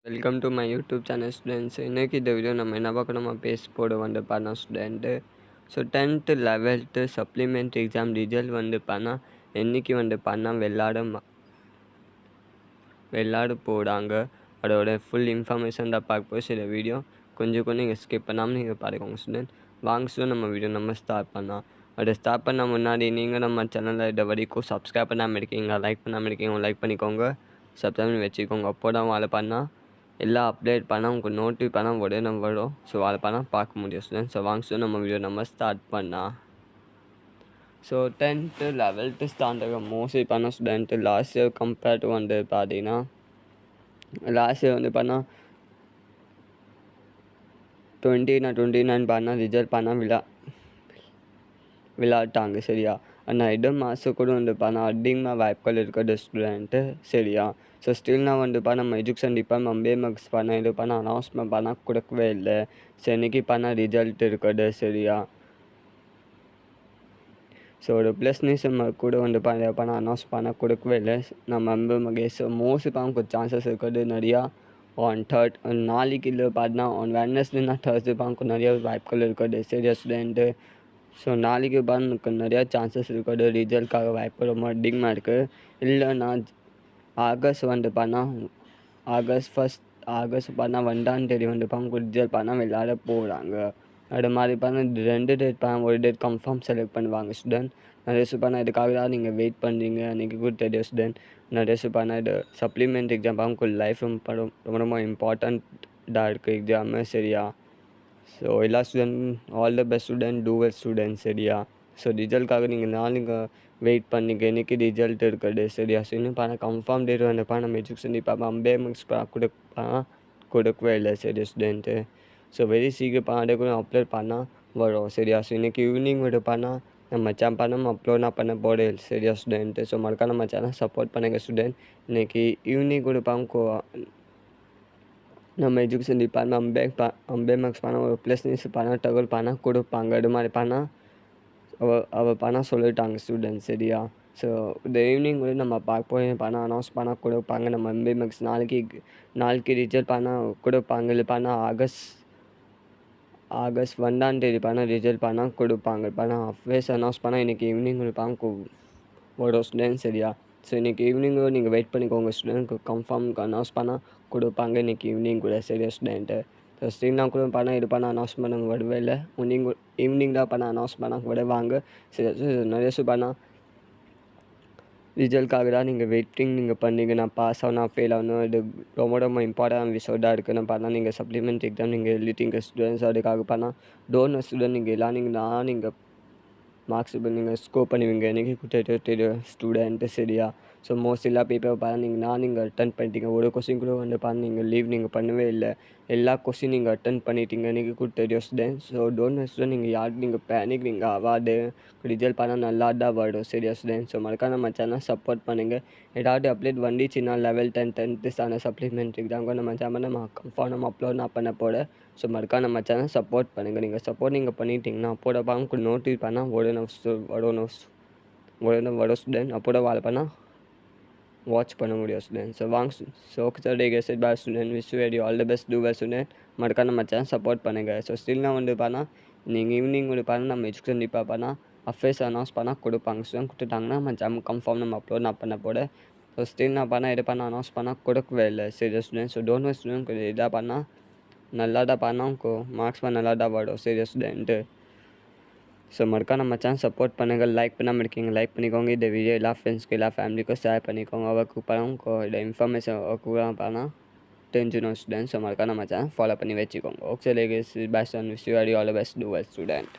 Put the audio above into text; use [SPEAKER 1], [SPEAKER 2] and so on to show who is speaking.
[SPEAKER 1] Welcome to my YouTube channel students. இன்றைக்கி இந்த video நம்ம என்ன பார்க்கணுமா பேச போட வந்து பண்ண student. So 10th 11th supplement exam result வந்து பண்ணால் என்றைக்கு வந்து பண்ணால் வெள்ளாடு போடாங்க. அதோட ஃபுல் இன்ஃபர்மேஷன் தான் பார்க்க போய் சில வீடியோ கொஞ்சம் நீங்கள் ஸ்கிப் பண்ணாமல் நீங்கள் பாருங்க ஸ்டூடெண்ட். வாங்க ஸ்டூடெண்ட், நம்ம வீடியோ நம்ம ஸ்டார்ட் பண்ணலாம். அதை ஸ்டார்ட் பண்ண முன்னாடி நீங்கள் நம்ம சேனலில் இது வரைக்கும் சப்ஸ்கிரைப் பண்ணாமல் இருக்கீங்க, லைக் பண்ணாமல் இருக்கீங்க, லைக் பண்ணிக்கோங்க, சப்ஸ்கிரைப் பண்ணி வச்சுக்கோங்க. அப்போ தான் அதை பண்ணால் எல்லாம் அப்டேட் பண்ணால் உங்களுக்கு நோட்டிஃபை பண்ணால் உடனே வரும். ஸோ அதை பண்ணால் பார்க்க முடியும் ஸ்டூடெண்ட். ஸோ வாங்க ஸ்டூடெண்ட், நம்ம வீடியோ நம்ம ஸ்டார்ட் பண்ணால். So 10th 11th standard mostly பண்ண student last year compared to வந்து பார்த்தீங்கன்னா லாஸ்ட் இயர் வந்து பண்ணால் 29 பண்ணால் ரிசல்ட் பண்ணால் விளையாட்டாங்க சரியா. ஆனால் இடம் மாதம் கூட வந்து பண்ணால் அதிகமாக வாய்ப்புகள் இருக்கிறது ஸ்டூடெண்ட்டு சரியா. ஸோ ஸ்டில் நான் வந்து நம்ம எஜுகேஷன் டிபார்ட்மெண்ட் அம்பேமக்ஸ் இது அனௌன்ஸ்மெண்ட் பண்ணால் கொடுக்கவே இல்லை. ஸோ இன்றைக்கி ரிசல்ட் இருக்குது சரியா. ஸோ ஒரு ப்ளஸ் நியூஸ் கூட வந்து அனௌன்ஸ் பண்ண கொடுக்கவே இல்லை நம்ம அம்பேமகேஸ். மோஸ்ட்லி கொஞ்சம் சான்சஸ் இருக்குது நிறையா. ஆன் நாளைக்கு இல்லை ஆன் வெட்னஸ்டேனா தர்ஸ்டே நிறைய வாய்ப்புகள் இருக்குது சரியா ஸ்டூடெண்ட்டு. ஸோ நாளைக்கு எனக்கு நிறையா சான்சஸ் இருக்குது. ரிசல்ட்காக வாய்ப்பு ரொம்ப அதிகமாக இருக்குது. இல்லைன்னா ஆகஸ்ட் வந்து ஆகஸ்ட் 1 2 வந்து ரிசல்ட் விளையாட போகிறாங்க. அது மாதிரி 2 டேட் ஒரு டேட் கன்ஃபார்ம் செலக்ட் பண்ணுவாங்க ஸ்டூடெண்ட். நிறைய இதுக்காக தான் நீங்கள் வெயிட் பண்ணுறீங்க. அன்றைக்கி கூட தெரியும் ஸ்டூடெண்ட். நிறைய இது சப்ளிமெண்ட் எக்ஸாம் உங்களுக்கு லைஃப் ரொம்ப இம்பார்ட்டண்ட்டாக இருக்குது எக்ஸாமு சரியா. ஸோ எல்லா student all the best student, do well student சரியா. ஸோ ரிசல்ட்காக நீங்கள் வெயிட் பண்ணிக்க இன்றைக்கி ரிசல்ட் இருக்குது சரியா. ஸோ இன்னும் கன்ஃபார்ம் டேட் வந்து நம்ம எஜுகேஷன் டிபார்ட்மெண்ட் அம்பேமக்ஸ் கொடுக்கவே இல்லை சரியா ஸ்டூடெண்ட்டு. ஸோ வெரி சீக்கிரம் அதே கூட அப்லோட் பண்ணால் வரும் சரியா. ஸோ இன்றைக்கி ஈவினிங் விட நம்ம சேனல் அப்லோட் பண்ண போட சரியா ஸ்டூடெண்ட்டு. ஸோ மறக்காம நம்ம சேனல் சப்போர்ட் பண்ணுங்கள் ஸ்டூடெண்ட். இன்றைக்கி ஈவினிங் கூட நம்ம எஜுகேஷன் டிபார்ட்மெண்ட் அம்பேமக்ஸ் ஒரு ப்ளஸ் நியூஸ் டகுல் கொடுப்பாங்க. அது மாதிரி அவள் சொல்லிட்டாங்க ஸ்டூடெண்ட் சரியா. ஸோ இந்த ஈவினிங் கூட நம்ம பார்க்க போய் அனௌன்ஸ் கொடுப்பாங்க. நம்ம அம்பேமக்ஸ் நாளைக்கு ரிசல்ட் கொடுப்பாங்க. இல்லை ஆகஸ்ட் 1 ரிசல்ட் கொடுப்பாங்க. அஃபேர்ஸ் அனௌன்ஸ் இன்றைக்கி ஈவினிங் வரும் ஸ்டூடெண்ட் சரியா. ஸோ இன்றைக்கி ஈவினிங் நீங்கள் வெயிட் பண்ணிக்கோங்க ஸ்டூடெண்ட். கன்ஃபார்ம் அனௌன்ஸ் கொடுப்பாங்க இன்றைக்கி ஈவினிங் கூட சரியா ஸ்டூடெண்ட்டு. ஸோ ஸ்டில் நான் கூட அனௌன்ஸ் பண்ண விடவே இல்லை. ஈவினிங் தான் அனௌன்ஸ் விடுவாங்க சரி. நிறைய ரிசல்ட்காக தான் நீங்கள் வெயிட்டிங் பண்ணீங்க. நான் பாஸ் ஆகணும் ஃபெயில் ஆகணும், இது ரொம்ப இம்பார்ட்டன்ட் விஷயத்தான் இருக்குன்னு நீங்கள் சப்ளிமெண்ட் எக்ஸாம் நீங்கள் எழுதிட்டீங்க ஸ்டூடெண்ட்ஸ். அதுக்காக டோன்ட் ஸ்டூடெண்ட் நீங்கள் எல்லாம் நீங்கள் மார்க்ஸ் நீங்கள் ஸ்கோர் பண்ணுவீங்க இன்றைக்கி தெரியும் ஸ்டூடெண்ட்டு சரியா. ஸோ மோஸ்ட் எல்லா பேப்பர் நீங்கள் அட்டன் பண்ணிட்டீங்க. ஒரு கொஸ்டின் கூட வந்து நீங்கள் லீவ் நீங்கள் பண்ணவே இல்லை. எல்லா கொஸ்டின் நீங்கள் அட்டன் பண்ணிட்டீங்க இன்றைக்கி கூட தெரியும் ஸ்டூடெண்ட். ஸோ டோன்ட் ஸ்டூடெண்ட் நீங்கள் யாருக்கு பேனிக் ஆகாது. ரிசல்ட் நல்லா தான் வரும் சரியா ஸ்டூடெண்ட். ஸோ மறக்காம நம்ம சேனல் சப்போர்ட் பண்ணுங்கள். ஏதாவது அப்டேட் வந்துச்சுன்னா level 10th standard supplement exam நம்ம சேனல் கன்ஃபார்ம் அப்லோட் பண்ண போட. ஸோ மறக்காம நம்ம சேனல் சப்போர்ட் பண்ணுங்கள். நீங்கள் சப்போர்ட் பண்ணிட்டீங்கன்னா அப்போட நோட்டிஃபை பண்ணால் வரும் ஸ்டூடெண்ட். அப்போட வாட்ச் பண்ண முடியும் ஸ்டூடெண்ட். ஸோ வாங்க bye student. Wish very all the best, do well student. மறக்காம நம்ம சேனல் சப்போர்ட் பண்ணுங்கள். ஸோ ஸ்டில் நான் வந்து நீங்கள் ஈவினிங் நம்ம எஜுகேஷன் டிபார்ட்மெண்ட் அஃபேர்ஸ் அனௌன்ஸ் கொடுப்பாங்க ஸ்டூடெண்ட். கொடுத்துட்டாங்கன்னா நம்ம சேனல் கன்ஃபார்ம் நம்ம அப்லோட் பண்ண போட. ஸோ ஸ்டில் நான் இது அனௌன்ஸ் கொடுக்கவே இல்லை சரி ஸ்டூடெண்ட். ஸோ டோன்ட் ஸ்டூடெண்ட் இதாக நல்லா தான் மார்க்ஸ் நல்லா தான் வரும் சரி ஸ்டூடெண்ட்டு. ஸோ மறக்காம நம்ம சேனல் சப்போர்ட் பண்ணுங்கள். லைக் பண்ணாமல் இருக்கீங்க லைக் பண்ணிக்கோங்க. இந்த வீடியோ எல்லா ஃப்ரெண்ட்ஸ்க்கு எல்லா ஃபேமிலிக்கும் ஷேர் பண்ணிக்கோங்க. அவருக்கு இந்த இன்ஃபர்மேஷன் தெரிஞ்சுக்கணும் ஸ்டூடெண்ட். ஸோ மறக்காம நம்ம சேனல் ஃபாலோ பண்ணி வச்சுக்கோங்க. Okay bye student. Wish you all the best, do well student.